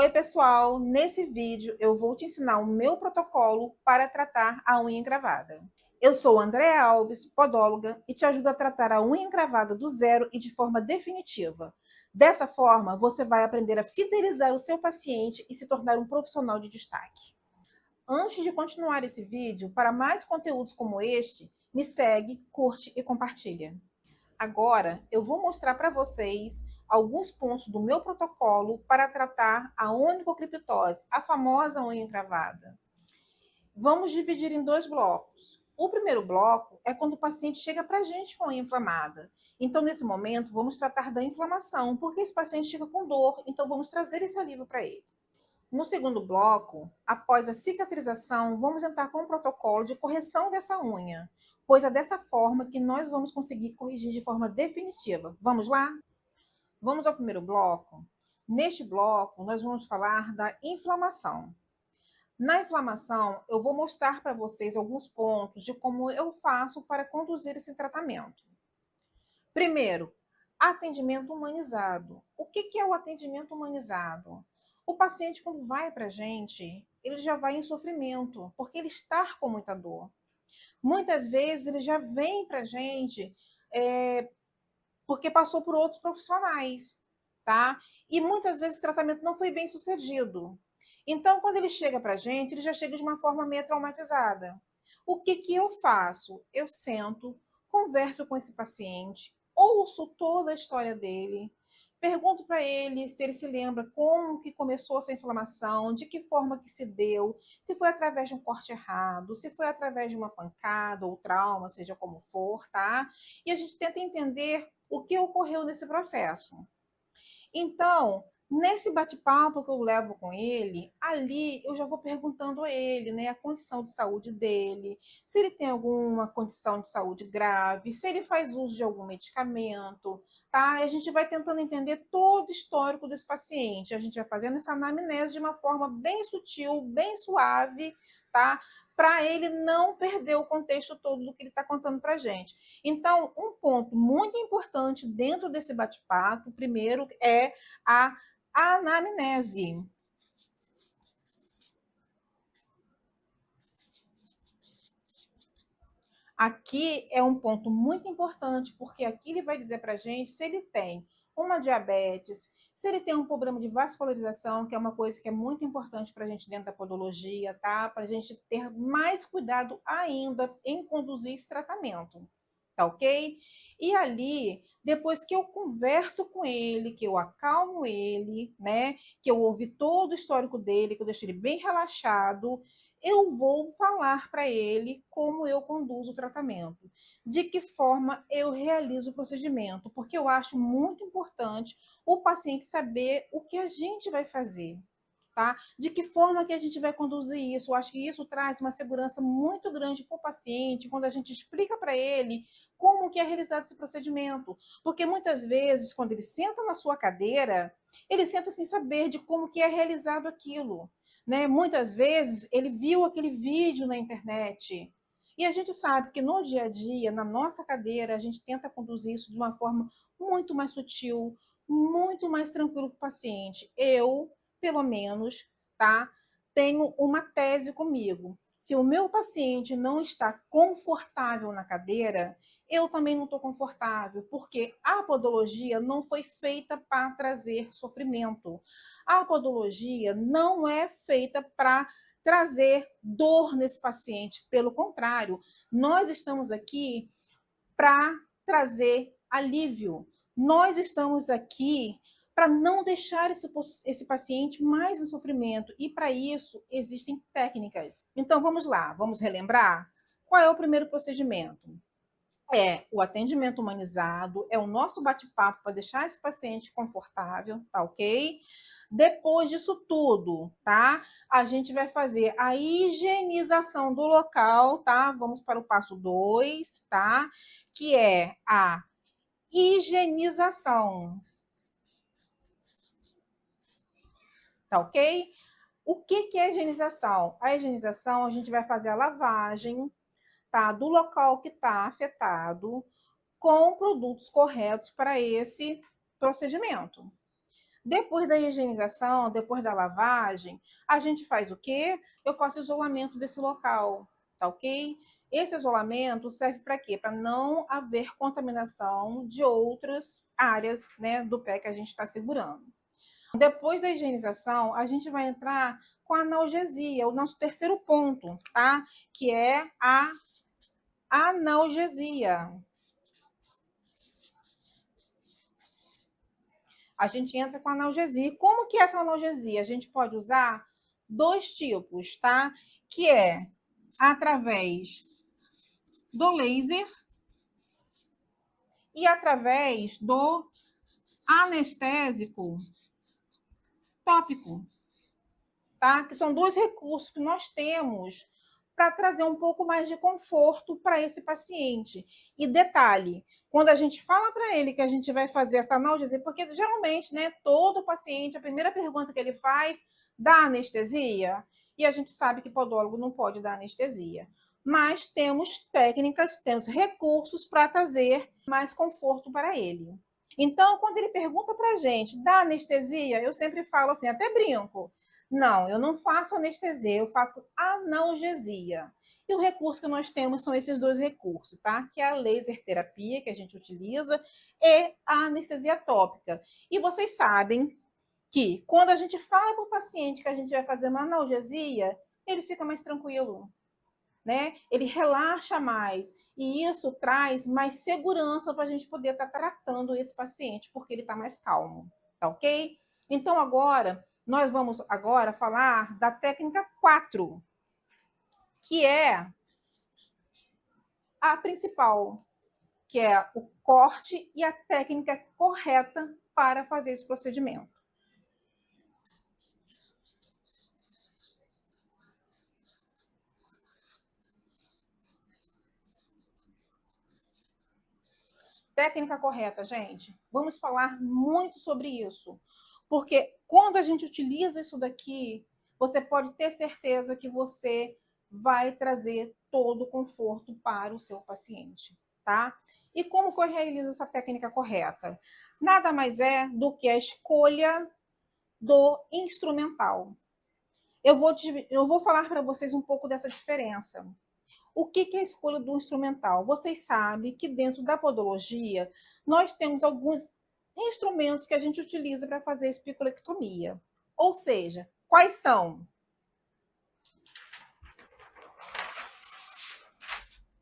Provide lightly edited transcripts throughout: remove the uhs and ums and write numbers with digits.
Oi, pessoal! Nesse vídeo eu vou te ensinar o meu protocolo para tratar a unha encravada. Eu sou Andréa Alves, podóloga, e te ajudo a tratar a unha encravada do zero e de forma definitiva. Dessa forma, você vai aprender a fidelizar o seu paciente e se tornar um profissional de destaque. Antes de continuar esse vídeo, para mais conteúdos como este, me segue, curte e compartilha. Agora, eu vou mostrar para vocês alguns pontos do meu protocolo para tratar a onicocriptose, a famosa unha encravada. Vamos dividir em dois blocos. O primeiro bloco é quando o paciente chega para a gente com a unha inflamada. Então, nesse momento, vamos tratar da inflamação, porque esse paciente chega com dor, então vamos trazer esse alívio para ele. No segundo bloco, após a cicatrização, vamos entrar com um protocolo de correção dessa unha, pois é dessa forma que nós vamos conseguir corrigir de forma definitiva. Vamos lá? Vamos ao primeiro bloco. Neste bloco, nós vamos falar da inflamação. Na inflamação, eu vou mostrar para vocês alguns pontos de como eu faço para conduzir esse tratamento. Primeiro, atendimento humanizado. O que é o atendimento humanizado? O paciente, quando vai para a gente, ele já vai em sofrimento, porque ele está com muita dor. Muitas vezes ele já vem para a gente porque passou por outros profissionais, tá? E muitas vezes o tratamento não foi bem sucedido. Então, quando ele chega para a gente, ele já chega de uma forma meio traumatizada. O que eu faço? Eu sento, converso com esse paciente, ouço toda a história dele, pergunto para ele se ele se lembra como que começou essa inflamação, de que forma que se deu, se foi através de um corte errado, se foi através de uma pancada ou trauma, seja como for, tá? E a gente tenta entender o que ocorreu nesse processo. Então, nesse bate-papo que eu levo com ele, ali eu já vou perguntando a ele, né, a condição de saúde dele, se ele tem alguma condição de saúde grave, se ele faz uso de algum medicamento, tá? E a gente vai tentando entender todo o histórico desse paciente. A gente vai fazendo essa anamnese de uma forma bem sutil, bem suave, tá? Para ele não perder o contexto todo do que ele está contando para a gente. Então, um ponto muito importante dentro desse bate-papo, primeiro, é a anamnese. Aqui é um ponto muito importante, porque aqui ele vai dizer para a gente se ele tem uma diabetes, se ele tem um problema de vascularização, que é uma coisa que é muito importante para a gente dentro da podologia, tá? Para a gente ter mais cuidado ainda em conduzir esse tratamento, tá ok? E ali, depois que eu converso com ele, que eu acalmo ele, né? Que eu ouvi todo o histórico dele, que eu deixo ele bem relaxado, eu vou falar para ele como eu conduzo o tratamento, de que forma eu realizo o procedimento, porque eu acho muito importante o paciente saber o que a gente vai fazer, tá? De que forma que a gente vai conduzir isso. Eu acho que isso traz uma segurança muito grande para o paciente, quando a gente explica para ele como que é realizado esse procedimento. Porque muitas vezes, quando ele senta na sua cadeira, ele senta sem saber de como que é realizado aquilo, né? Muitas vezes ele viu aquele vídeo na internet. E a gente sabe que no dia a dia, na nossa cadeira, a gente tenta conduzir isso de uma forma muito mais sutil, muito mais tranquilo para o paciente. Eu, pelo menos, tá? Tenho uma tese comigo. Se o meu paciente não está confortável na cadeira, eu também não estou confortável, porque a podologia não foi feita para trazer sofrimento. A podologia não é feita para trazer dor nesse paciente. Pelo contrário, nós estamos aqui para trazer alívio. Nós estamos aqui para não deixar esse paciente mais em sofrimento. E para isso existem técnicas. Então vamos lá, vamos relembrar? Qual é o primeiro procedimento? É o atendimento humanizado, é o nosso bate-papo para deixar esse paciente confortável, tá ok? Depois disso tudo, tá? A gente vai fazer a higienização do local, tá? Vamos para o passo 2, tá? Que é a higienização, tá ok? O que é a higienização? A higienização, a gente vai fazer a lavagem, tá? Do local que está afetado, com produtos corretos para esse procedimento. Depois da higienização, depois da lavagem, a gente faz o quê? Eu faço isolamento desse local, tá ok? Esse isolamento serve para quê? Para não haver contaminação de outras áreas, né, do pé que a gente está segurando. Depois da higienização, a gente vai entrar com a analgesia, o nosso terceiro ponto, tá? Que é a analgesia. A gente entra com analgesia. Como que é essa analgesia? A gente pode usar dois tipos, tá? Que é através do laser e através do anestésico tópico, tá? Que são dois recursos que nós temos para trazer um pouco mais de conforto para esse paciente. E detalhe, quando a gente fala para ele que a gente vai fazer essa analgesia, porque geralmente, né, todo paciente, a primeira pergunta que ele faz, dá anestesia? E a gente sabe que podólogo não pode dar anestesia. Mas temos técnicas, temos recursos para trazer mais conforto para ele. Então, quando ele pergunta para a gente, dá anestesia? Eu sempre falo assim, até brinco. Não, eu não faço anestesia, eu faço analgesia. E o recurso que nós temos são esses dois recursos, tá? Que é a laser terapia, que a gente utiliza, e a anestesia tópica. E vocês sabem que quando a gente fala para o paciente que a gente vai fazer uma analgesia, ele fica mais tranquilo, né? Ele relaxa mais. E isso traz mais segurança para a gente poder estar tratando esse paciente, porque ele está mais calmo, tá ok? Então, agora, nós vamos agora falar da técnica 4, que é a principal, que é o corte e a técnica correta para fazer esse procedimento. Técnica correta, gente. Vamos falar muito sobre isso. Porque quando a gente utiliza isso daqui, você pode ter certeza que você vai trazer todo o conforto para o seu paciente, tá? E como que eu realizo essa técnica correta? Nada mais é do que a escolha do instrumental. Eu vou falar para vocês um pouco dessa diferença. O que é a escolha do instrumental? Vocês sabem que dentro da podologia nós temos alguns instrumentos que a gente utiliza para fazer espiculectomia. Ou seja, quais são?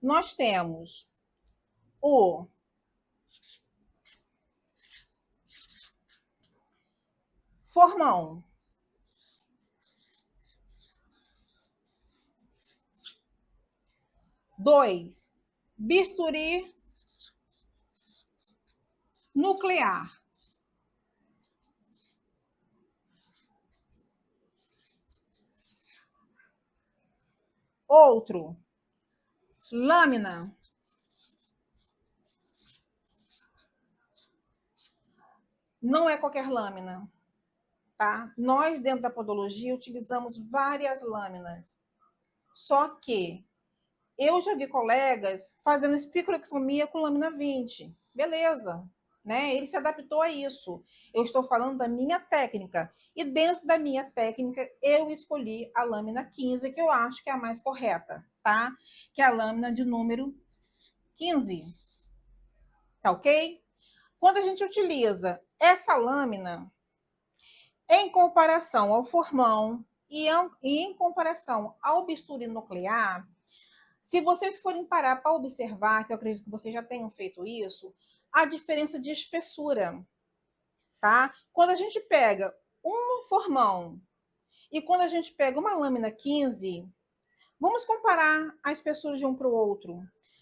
Nós temos o formão, dois, bisturi nuclear. Outro, lâmina. Não é qualquer lâmina, tá? Nós, dentro da podologia, utilizamos várias lâminas. Só que eu já vi colegas fazendo espiculectomia com lâmina 20. Beleza, né? Ele se adaptou a isso. Eu estou falando da minha técnica. E dentro da minha técnica, eu escolhi a lâmina 15, que eu acho que é a mais correta, tá? Que é a lâmina de número 15. Tá ok? Quando a gente utiliza essa lâmina, em comparação ao formão e em comparação ao bisturi nuclear, se vocês forem parar para observar, que eu acredito que vocês já tenham feito isso, a diferença de espessura, tá? Quando a gente pega um formão e quando a gente pega uma lâmina 15, vamos comparar a espessura de um para o outro.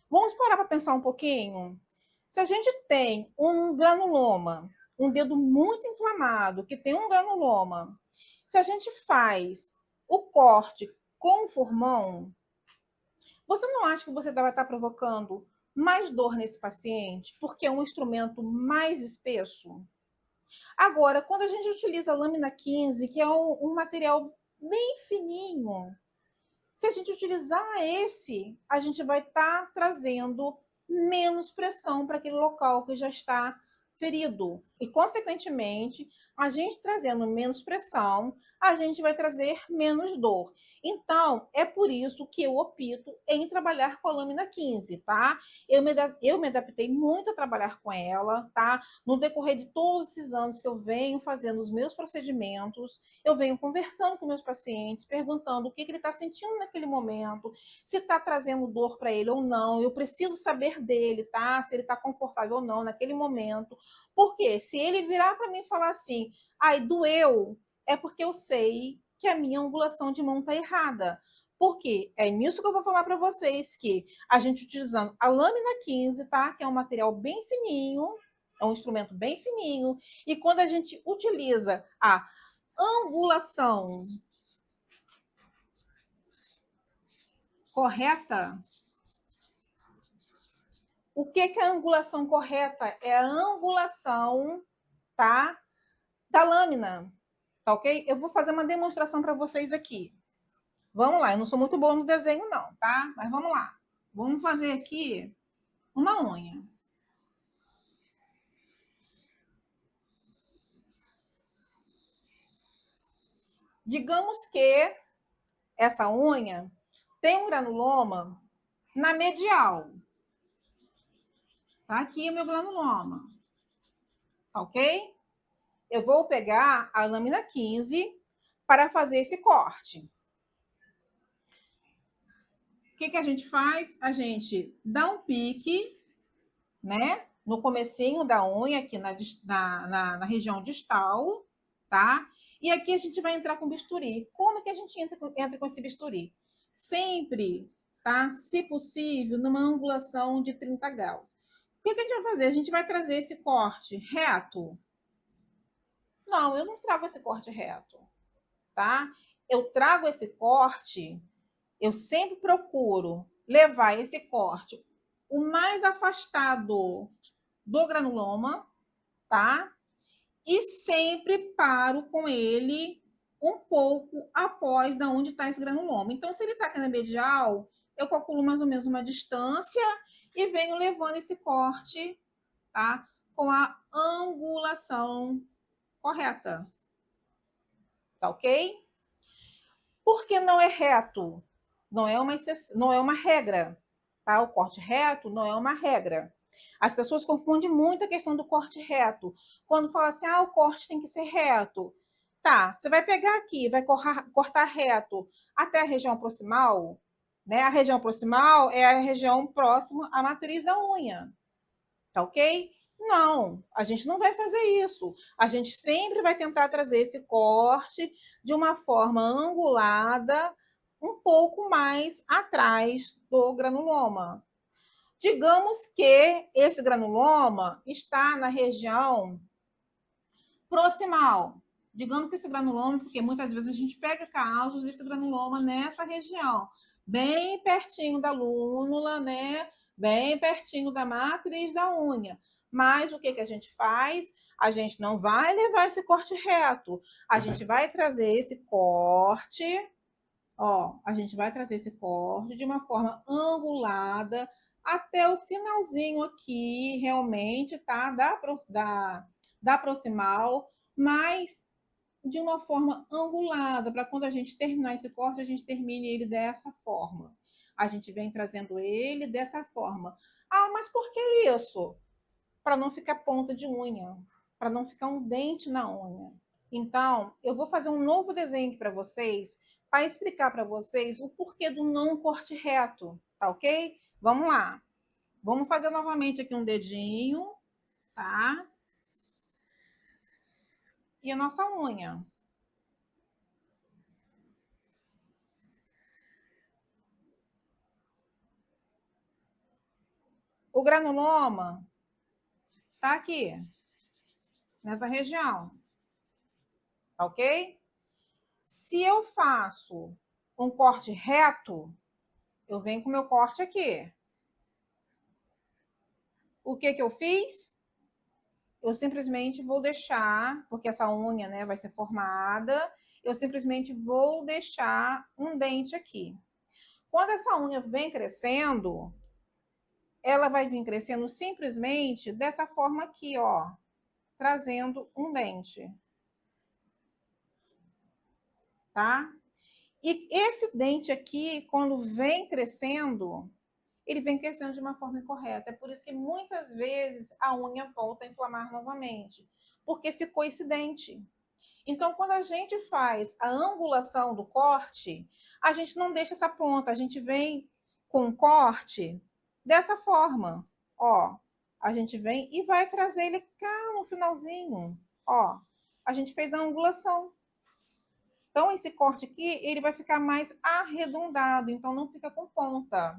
Vamos parar para pensar um pouquinho? Se a gente tem um granuloma, um dedo muito inflamado, que tem um granuloma, se a gente faz o corte com o formão, você não acha que você vai estar provocando mais dor nesse paciente porque é um instrumento mais espesso? Agora, quando a gente utiliza a lâmina 15, que é um material bem fininho, se a gente utilizar esse, a gente vai estar trazendo menos pressão para aquele local que já está ferido. E, consequentemente, A gente trazendo menos pressão, a gente vai trazer menos dor. Então, é por isso que eu opto em trabalhar com a lâmina 15, tá? Eu me adaptei muito a trabalhar com ela, tá? No decorrer de todos esses anos que eu venho fazendo os meus procedimentos, eu venho conversando com meus pacientes, perguntando o que ele está sentindo naquele momento, se está trazendo dor para ele ou não. Eu preciso saber dele, tá? Se ele está confortável ou não naquele momento. Porque se ele virar para mim e falar assim, ai, doeu, é porque eu sei que a minha angulação de mão está errada. Porque é nisso que eu vou falar para vocês que a gente utilizando a lâmina 15, tá? Que é um material bem fininho, é um instrumento bem fininho, e quando a gente utiliza a angulação correta, o que é a angulação correta? É a angulação, tá? Da lâmina, tá ok? Eu vou fazer uma demonstração para vocês aqui. Vamos lá, eu não sou muito boa no desenho não, tá? Mas vamos lá. Vamos fazer aqui uma unha. Digamos que essa unha tem um granuloma na medial. Tá aqui o meu granuloma, tá ok? Eu vou pegar a lâmina 15 para fazer esse corte. O que a gente faz? A gente dá um pique, né? No comecinho da unha, aqui na região distal, tá? E aqui a gente vai entrar com bisturi. Como que a gente entra com esse bisturi? Sempre, tá? Se possível, numa angulação de 30 graus. O que a gente vai fazer? A gente vai trazer esse corte reto. Não, eu não trago esse corte reto, tá? Eu trago esse corte, eu sempre procuro levar esse corte o mais afastado do granuloma, tá? E sempre paro com ele um pouco após da onde está esse granuloma. Então, se ele está aqui na medial, eu calculo mais ou menos uma distância e venho levando esse corte, tá? Com a angulação correta. Tá ok? Porque não é reto, não é uma regra, tá? O corte reto não é uma regra. As pessoas confundem muito a questão do corte reto. Quando fala assim, o corte tem que ser reto. Tá, você vai pegar aqui, vai cortar reto até a região proximal, né? A região proximal é a região próxima à matriz da unha, tá ok? Não, a gente não vai fazer isso. A gente sempre vai tentar trazer esse corte de uma forma angulada, um pouco mais atrás do granuloma. Digamos que esse granuloma está na região proximal. Digamos que esse granuloma, porque muitas vezes a gente pega casos desse granuloma nessa região, bem pertinho da lúnula, né? Bem pertinho da matriz da unha. Mas o que a gente faz? A gente não vai levar esse corte reto. A gente vai trazer esse corte, ó, a gente vai trazer esse corte de uma forma angulada até o finalzinho aqui, realmente, tá? Da proximal, mas de uma forma angulada, para quando a gente terminar esse corte, a gente termine ele dessa forma. A gente vem trazendo ele dessa forma. Ah, mas por que isso? Para não ficar ponta de unha, para não ficar um dente na unha. Então, eu vou fazer um novo desenho aqui para vocês, para explicar para vocês o porquê do não corte reto, tá ok? Vamos lá. Vamos fazer novamente aqui um dedinho, tá? E a nossa unha. O granuloma tá aqui, nessa região, tá ok? Se eu faço um corte reto, eu venho com o meu corte aqui. O que eu fiz? Eu simplesmente vou deixar, porque essa unha, né, vai ser formada, eu simplesmente vou deixar um dente aqui. Quando essa unha vem crescendo, ela vai vir crescendo simplesmente dessa forma aqui, ó, trazendo um dente. tá? E esse dente aqui, quando vem crescendo, ele vem crescendo de uma forma incorreta. É por isso que muitas vezes a unha volta a inflamar novamente, porque ficou esse dente. Então, quando a gente faz a angulação do corte, a gente não deixa essa ponta, a gente vem com o corte dessa forma, ó. A gente vem e vai trazer ele cá no finalzinho, ó. A gente fez a angulação. Então, esse corte aqui, ele vai ficar mais arredondado, então não fica com ponta,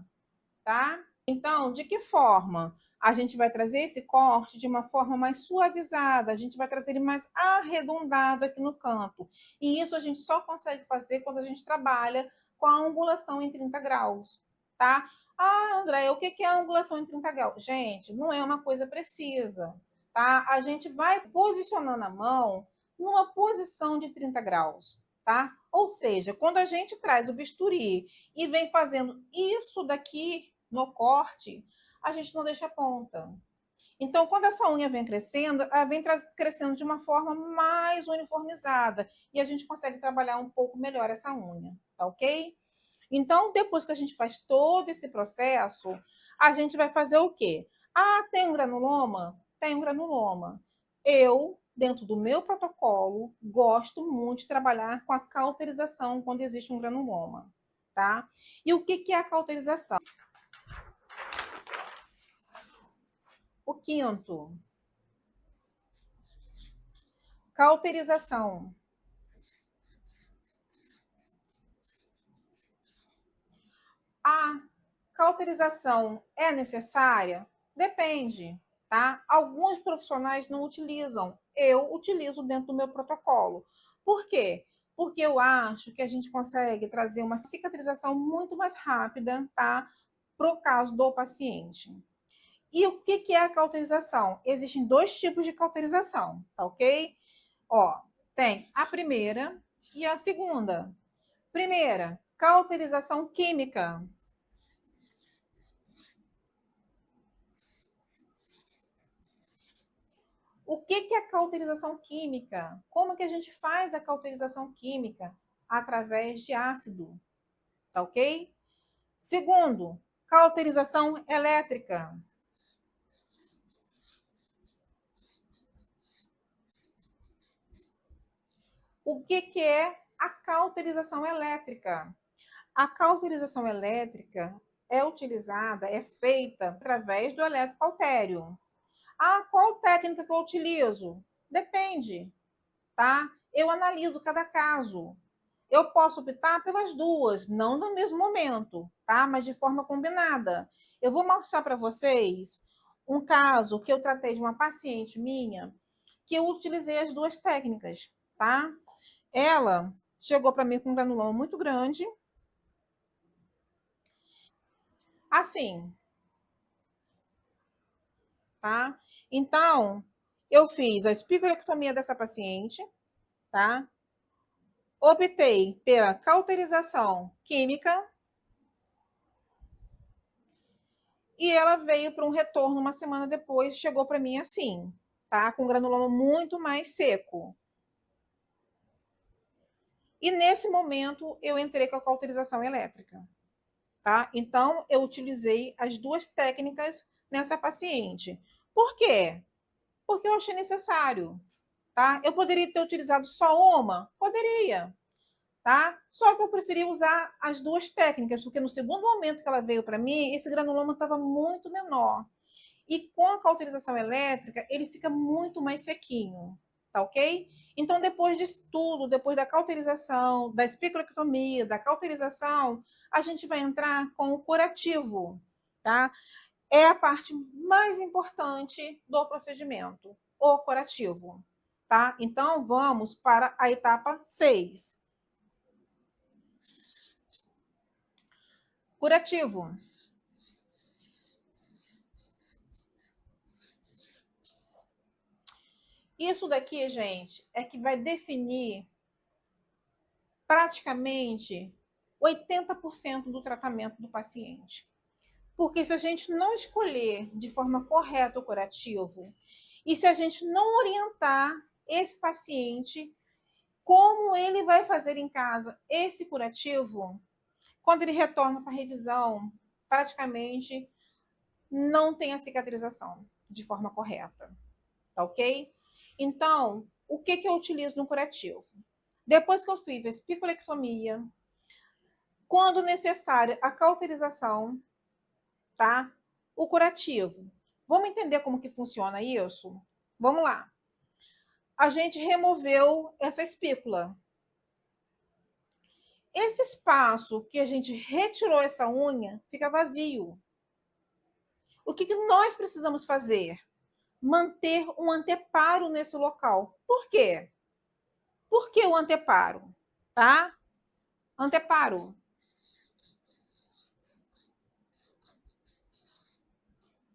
tá? Então, de que forma? A gente vai trazer esse corte de uma forma mais suavizada, a gente vai trazer ele mais arredondado aqui no canto. E isso a gente só consegue fazer quando a gente trabalha com a angulação em 30 graus, tá? Ah, André, o que é a angulação em 30 graus? Gente, não é uma coisa precisa, tá? A gente vai posicionando a mão numa posição de 30 graus, tá? Ou seja, quando a gente traz o bisturi e vem fazendo isso daqui no corte, a gente não deixa a ponta. Então, quando essa unha vem crescendo, ela vem crescendo de uma forma mais uniformizada e a gente consegue trabalhar um pouco melhor essa unha, tá ok? Então, depois que a gente faz todo esse processo, a gente vai fazer o quê? Ah, tem um granuloma? Tem um granuloma. Eu, dentro do meu protocolo, gosto muito de trabalhar com a cauterização quando existe um granuloma, tá? E o que é a cauterização? O quinto, cauterização. A cauterização é necessária? Depende, tá? Alguns profissionais não utilizam. Eu utilizo dentro do meu protocolo. Por quê? Porque eu acho que a gente consegue trazer uma cicatrização muito mais rápida, tá? Para o caso do paciente. E o que é a cauterização? Existem dois tipos de cauterização, tá ok? Ó, tem a primeira e a segunda. Primeira, cauterização química. O que é a cauterização química? Como que a gente faz a cauterização química? Através de ácido, tá ok? Segundo, cauterização elétrica. O que é a cauterização elétrica? A cauterização elétrica é utilizada, é feita através do eletrocautério. Ah, qual técnica que eu utilizo? Depende, tá? Eu analiso cada caso. Eu posso optar pelas duas, não no mesmo momento, tá? Mas de forma combinada. Eu vou mostrar para vocês um caso que eu tratei de uma paciente minha, que eu utilizei as duas técnicas, tá? Ela chegou para mim com um granuloma muito grande, assim, tá? Então, eu fiz a espigorectomia dessa paciente, tá? Optei pela cauterização química e ela veio para um retorno uma semana depois, chegou para mim assim, tá? Com granuloma muito mais seco. E nesse momento eu entrei com a cauterização elétrica, tá? Então eu utilizei as duas técnicas nessa paciente. Por quê? Porque eu achei necessário, tá? Eu poderia ter utilizado só uma? Poderia, tá? Só que eu preferi usar as duas técnicas, porque no segundo momento que ela veio para mim, esse granuloma estava muito menor. E com a cauterização elétrica, ele fica muito mais sequinho, tá ok? Então, depois disso tudo, depois da cauterização, da espiroquectomia, da cauterização, a gente vai entrar com o curativo, tá? É a parte mais importante do procedimento, o curativo, tá? Então, vamos para a etapa 6. Curativo. Isso daqui, gente, é que vai definir praticamente 80% do tratamento do paciente. Porque se a gente não escolher de forma correta o curativo, e se a gente não orientar esse paciente Como ele vai fazer em casa esse curativo, quando ele retorna para a revisão, praticamente não tem a cicatrização de forma correta, tá ok? Então, o que eu utilizo no curativo? Depois que eu fiz a espiculectomia, quando necessária a cauterização, tá? O curativo. Vamos entender como que funciona isso? Vamos lá. A gente removeu essa espícula. Esse espaço que a gente retirou essa unha fica vazio. O que nós precisamos fazer? Manter um anteparo nesse local. Por quê? Por que o anteparo? Tá? Anteparo.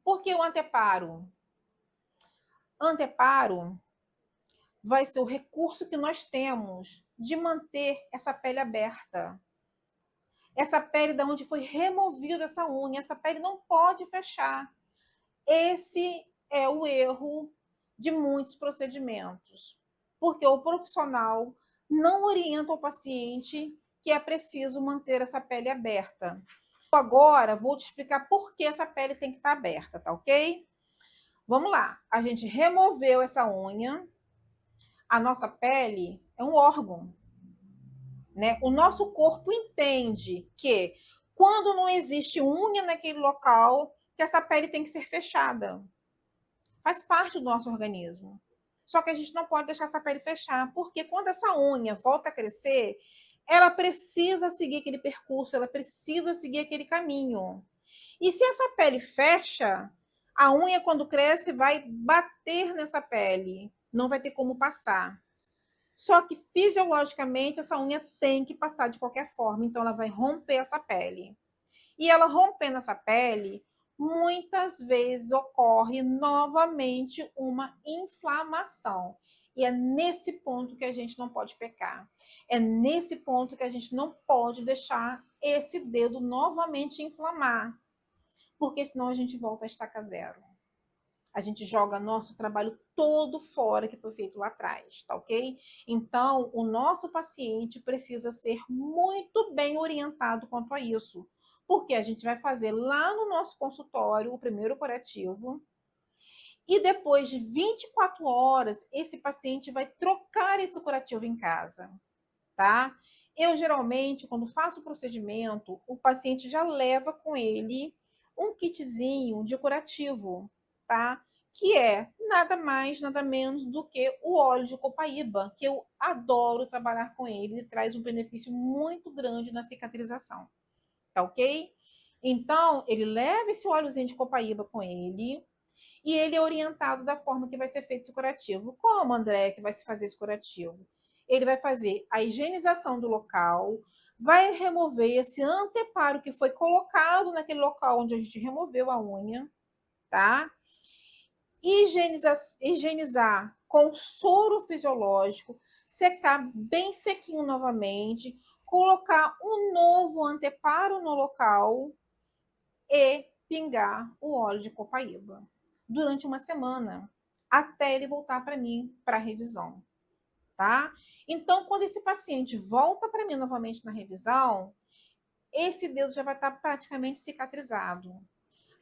Por que o anteparo? Anteparo vai ser o recurso que nós temos de manter essa pele aberta. Essa pele da onde foi removida essa unha, essa pele não pode fechar. Esse é o erro de muitos procedimentos, porque o profissional não orienta o paciente que é preciso manter essa pele aberta. Agora, vou te explicar por que essa pele tem que estar aberta, tá ok? Vamos lá. A gente removeu essa unha. A nossa pele é um órgão, né? O nosso corpo entende que quando não existe unha naquele local, que essa pele tem que ser fechada. Faz parte do nosso organismo. Só que a gente não pode deixar essa pele fechar, porque quando essa unha volta a crescer, ela precisa seguir aquele percurso, ela precisa seguir aquele caminho. E se essa pele fecha, a unha, quando cresce, vai bater nessa pele, não vai ter como passar. Só que fisiologicamente essa unha tem que passar de qualquer forma, então ela vai romper essa pele. E ela rompendo essa pele, muitas vezes ocorre novamente uma inflamação. E é nesse ponto que a gente não pode pecar. É nesse ponto que a gente não pode deixar esse dedo novamente inflamar, porque senão a gente volta a estaca zero. A gente joga nosso trabalho todo fora que foi feito lá atrás, tá ok? Então, o nosso paciente precisa ser muito bem orientado quanto a isso, porque a gente vai fazer lá no nosso consultório o primeiro curativo e depois de 24 horas, esse paciente vai trocar esse curativo em casa, tá? Eu, geralmente, quando faço o procedimento, o paciente já leva com ele um kitzinho de curativo, tá? Que é nada mais, nada menos do que o óleo de copaíba, que eu adoro trabalhar com ele, ele traz um benefício muito grande na cicatrização, tá ok? Então, ele leva esse óleozinho de copaíba com ele e ele é orientado da forma que vai ser feito esse curativo. Como, André, que vai se fazer esse curativo? Ele vai fazer a higienização do local, vai remover esse anteparo que foi colocado naquele local onde a gente removeu a unha, tá? Higienizar com soro fisiológico, secar bem sequinho novamente, colocar um novo anteparo no local e pingar o óleo de copaíba durante uma semana, até ele voltar para mim para revisão, tá? Então, quando esse paciente volta para mim novamente na revisão, esse dedo já vai estar praticamente cicatrizado.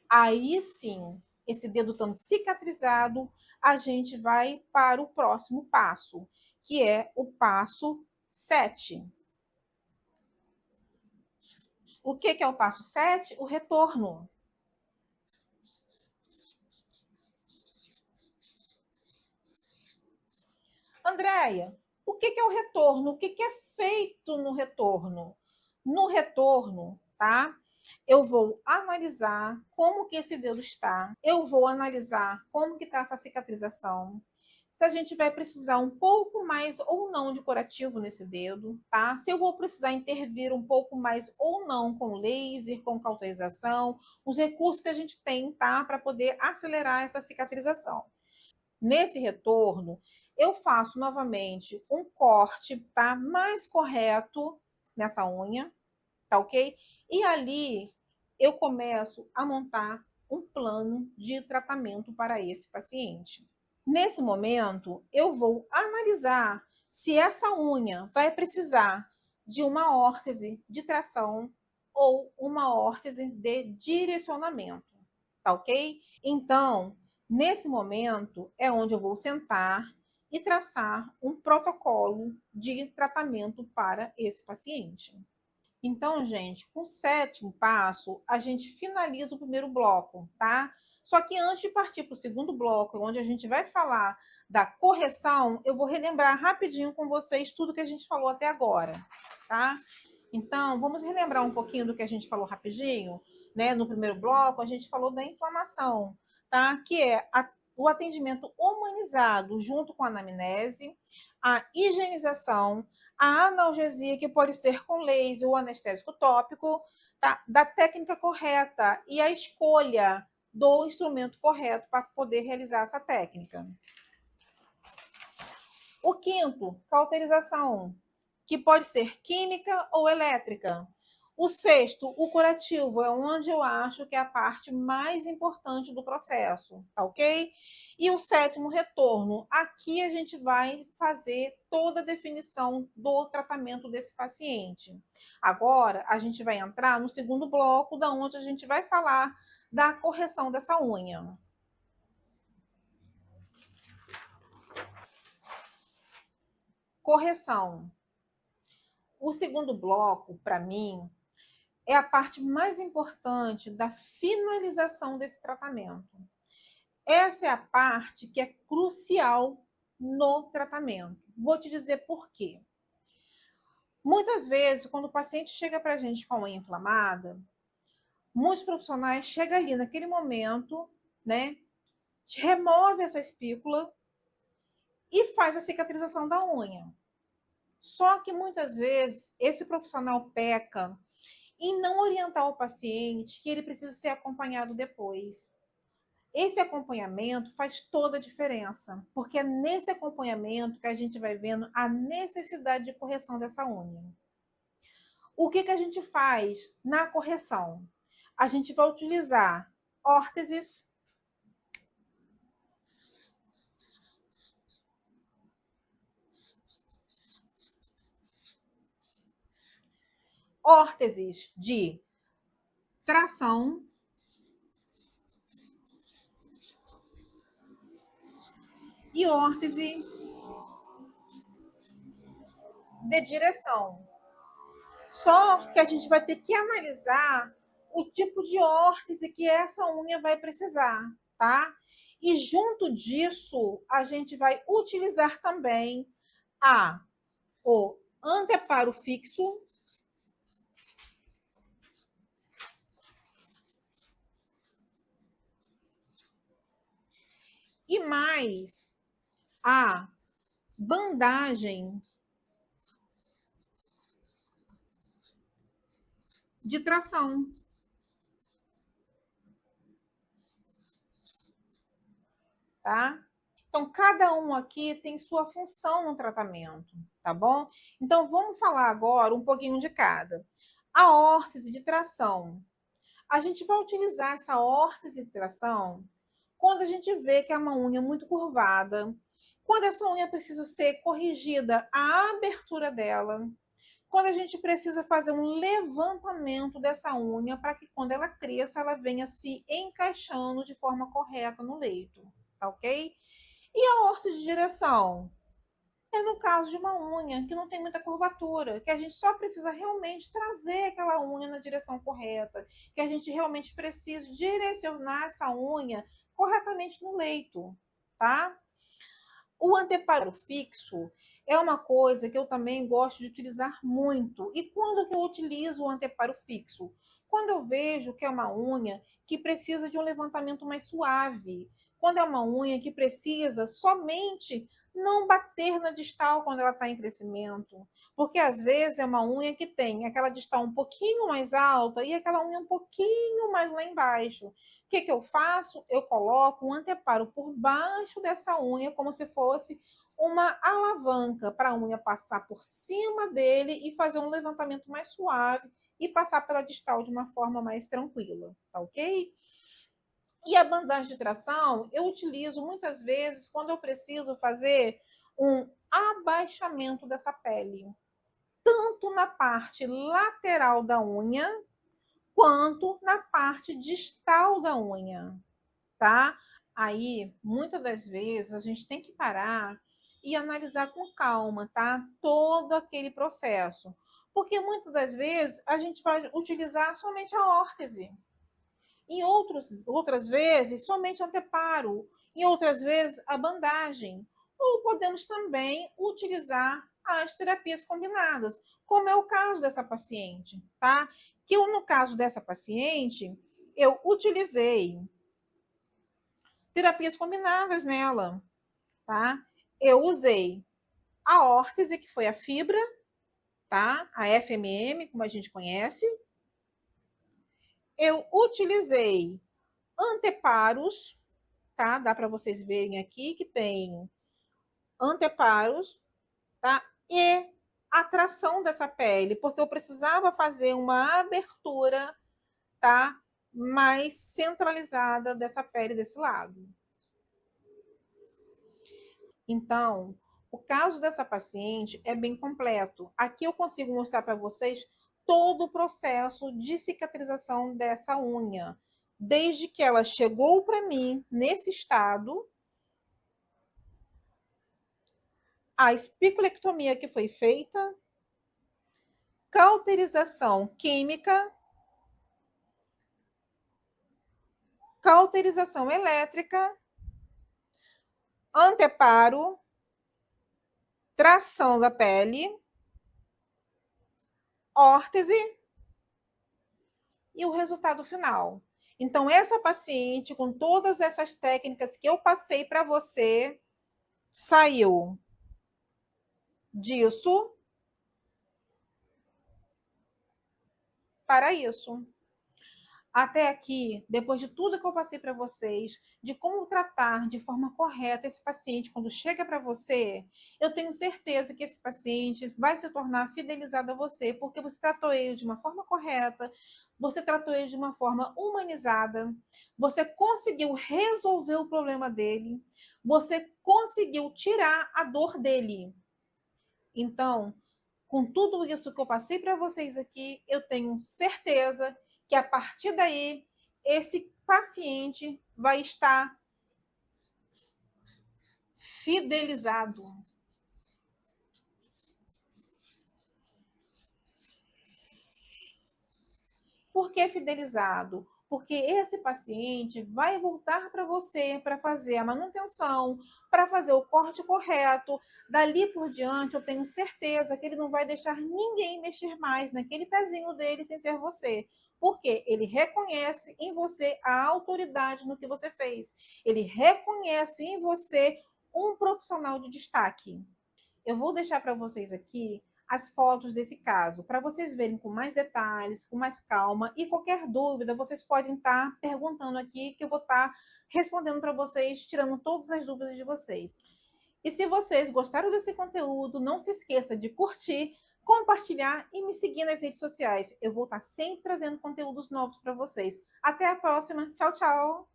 Aí sim, esse dedo estando cicatrizado, a gente vai para o próximo passo, que é o passo 7. O que é o passo 7? O retorno. Andréia, o que é o retorno? O que é feito no retorno? No retorno, tá? Eu vou analisar como que esse dedo está, eu vou analisar como que está essa cicatrização, se a gente vai precisar um pouco mais ou não de curativo nesse dedo, tá? Se eu vou precisar intervir um pouco mais ou não com laser, com cauterização, os recursos que a gente tem, tá? Para poder acelerar essa cicatrização. Nesse retorno, eu faço novamente um corte, tá? Mais correto nessa unha, tá ok? E ali eu começo a montar um plano de tratamento para esse paciente. Nesse momento, eu vou analisar se essa unha vai precisar de uma órtese de tração ou uma órtese de direcionamento, tá ok? Então, nesse momento é onde eu vou sentar e traçar um protocolo de tratamento para esse paciente. Então, gente, com o sétimo passo, a gente finaliza o primeiro bloco, tá? Só que antes de partir para o segundo bloco, onde a gente vai falar da correção, eu vou relembrar rapidinho com vocês tudo que a gente falou até agora, tá? Então, vamos relembrar um pouquinho do que a gente falou rapidinho, né? No primeiro bloco, a gente falou da inflamação, tá? Que é o atendimento humanizado junto com a anamnese, a higienização, a analgesia, que pode ser com laser ou anestésico tópico, tá? Da técnica correta e a escolha do instrumento correto para poder realizar essa técnica. O quinto, cauterização, que pode ser química ou elétrica. O sexto, o curativo, é onde eu acho que é a parte mais importante do processo, tá ok? E o sétimo, retorno. Aqui a gente vai fazer toda a definição do tratamento desse paciente. Agora, a gente vai entrar no segundo bloco, da onde a gente vai falar da correção dessa unha. Correção. O segundo bloco, para mim, é a parte mais importante da finalização desse tratamento. Essa é a parte que é crucial no tratamento. Vou te dizer por quê. Muitas vezes, quando o paciente chega para a gente com a unha inflamada, muitos profissionais chegam ali naquele momento, né? Remove essa espícula e faz a cicatrização da unha. Só que muitas vezes esse profissional peca em não orientar o paciente que ele precisa ser acompanhado depois. Esse acompanhamento faz toda a diferença, porque é nesse acompanhamento que a gente vai vendo a necessidade de correção dessa unha. O que a gente faz na correção? A gente vai utilizar órteses, de tração e órtese de direção. Só que a gente vai ter que analisar o tipo de órtese que essa unha vai precisar, tá? E junto disso, a gente vai utilizar também o anteparo fixo e mais a bandagem de tração. Tá? Então, cada um aqui tem sua função no tratamento, tá bom? Então, vamos falar agora um pouquinho de cada. A órtese de tração. A gente vai utilizar essa órtese de tração quando a gente vê que é uma unha muito curvada, quando essa unha precisa ser corrigida, a abertura dela, quando a gente precisa fazer um levantamento dessa unha para que quando ela cresça, ela venha se encaixando de forma correta no leito, tá ok? E a órtese de direção? É no caso de uma unha que não tem muita curvatura, que a gente só precisa realmente trazer aquela unha na direção correta, que a gente realmente precisa direcionar essa unha corretamente no leito, tá? O anteparo fixo é uma coisa que eu também gosto de utilizar muito. E quando que eu utilizo o anteparo fixo? Quando eu vejo que é uma unha que precisa de um levantamento mais suave. Quando é uma unha que precisa somente não bater na distal quando ela está em crescimento. Porque às vezes é uma unha que tem aquela distal um pouquinho mais alta e aquela unha um pouquinho mais lá embaixo. O que eu faço? Eu coloco um anteparo por baixo dessa unha, como se fosse uma alavanca para a unha passar por cima dele e fazer um levantamento mais suave e passar pela distal de uma forma mais tranquila, tá ok? E a bandagem de tração eu utilizo muitas vezes quando eu preciso fazer um abaixamento dessa pele, tanto na parte lateral da unha, quanto na parte distal da unha, tá? Aí, muitas das vezes, a gente tem que parar e analisar com calma, tá? Todo aquele processo. Porque muitas das vezes a gente vai utilizar somente a órtese. Em outras vezes, somente anteparo. Em outras vezes, a bandagem. Ou podemos também utilizar as terapias combinadas, como é o caso dessa paciente, tá? Que eu, no caso dessa paciente, eu utilizei terapias combinadas nela, tá? Eu usei a órtese, que foi a fibra, tá? A FMM, como a gente conhece. Eu utilizei anteparos, tá? Dá para vocês verem aqui que tem anteparos, tá? E a tração dessa pele, porque eu precisava fazer uma abertura, tá? Mais centralizada dessa pele desse lado. Então, o caso dessa paciente é bem completo. Aqui eu consigo mostrar para vocês todo o processo de cicatrização dessa unha, desde que ela chegou para mim nesse estado, a espiculectomia que foi feita, cauterização química, cauterização elétrica, anteparo, tração da pele, órtese e o resultado final. Então, essa paciente, com todas essas técnicas que eu passei para você, saiu disso para isso. Até aqui, depois de tudo que eu passei para vocês, de como tratar de forma correta esse paciente quando chega para você, eu tenho certeza que esse paciente vai se tornar fidelizado a você, porque você tratou ele de uma forma correta, você tratou ele de uma forma humanizada, você conseguiu resolver o problema dele, você conseguiu tirar a dor dele. Então, com tudo isso que eu passei para vocês aqui, eu tenho certeza que a partir daí esse paciente vai estar fidelizado. Por que fidelizado? Porque esse paciente vai voltar para você para fazer a manutenção, para fazer o corte correto. Dali por diante, eu tenho certeza que ele não vai deixar ninguém mexer mais naquele pezinho dele sem ser você. Porque ele reconhece em você a autoridade no que você fez. Ele reconhece em você um profissional de destaque. Eu vou deixar para vocês aqui as fotos desse caso, para vocês verem com mais detalhes, com mais calma. E qualquer dúvida, vocês podem estar perguntando aqui, que eu vou estar respondendo para vocês, tirando todas as dúvidas de vocês. E se vocês gostaram desse conteúdo, não se esqueça de curtir, compartilhar e me seguir nas redes sociais. Eu vou estar sempre trazendo conteúdos novos para vocês. Até a próxima. Tchau, tchau!